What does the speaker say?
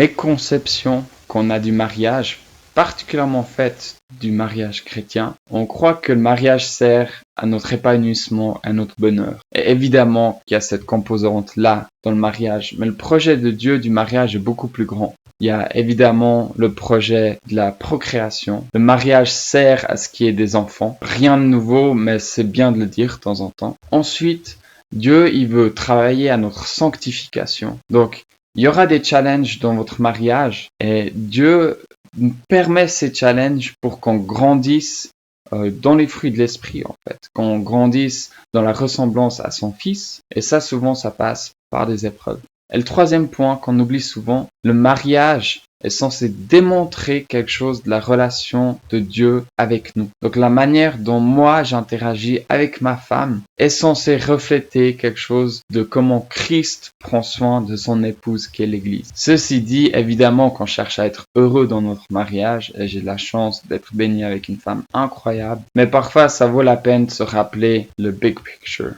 méconception qu'on a du mariage, particulièrement faite du mariage chrétien. On croit que le mariage sert à notre épanouissement, à notre bonheur. Et évidemment qu'il y a cette composante-là dans le mariage, mais le projet de Dieu du mariage est beaucoup plus grand. Il y a évidemment le projet de la procréation. Le mariage sert à ce qu'il y ait des enfants. Rien de nouveau, mais c'est bien de le dire de temps en temps. Ensuite, Dieu, il veut travailler à notre sanctification. Donc, il y aura des challenges dans votre mariage et Dieu permet ces challenges pour qu'on grandisse dans les fruits de l'esprit, en fait. Qu'on grandisse dans la ressemblance à son Fils. Et ça, souvent, ça passe par des épreuves. Et le troisième point qu'on oublie souvent, le mariage est censé démontrer quelque chose de la relation de Dieu avec nous. Donc la manière dont moi j'interagis avec ma femme est censée refléter quelque chose de comment Christ prend soin de son épouse qui est l'Église. Ceci dit, évidemment qu'on cherche à être heureux dans notre mariage et j'ai la chance d'être béni avec une femme incroyable. Mais parfois ça vaut la peine de se rappeler le big picture.